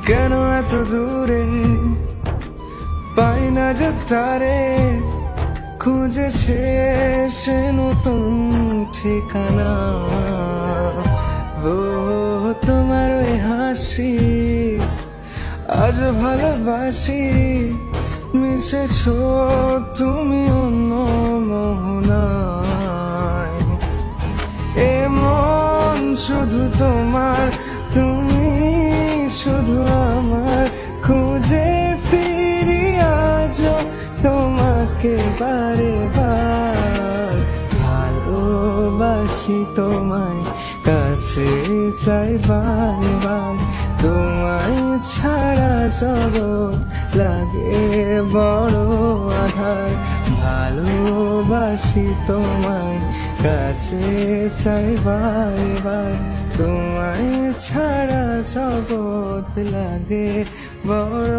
কেন এত দূরে পাই না যে তারে, খুঁজেছে সে নতুন ঠিকানা। ও তোমার ওই হাসি আজ ভালোবাসি, মিশেছ তুমি অন্য মোহনায়। এমন শুধু তোমার, তুমি শুধু আমার, খুঁজে ফিরি আজ তোমাকে বারে বার। ভালোবাসি তোমায়, কাছে চাই বারবার, তোমায় ছাড়া জগৎ লাগে বড় আধার। ভালোবাসি তোমায়, কাছে চাই বারবার, তোমায় ছাড়া জগৎ লাগে বড়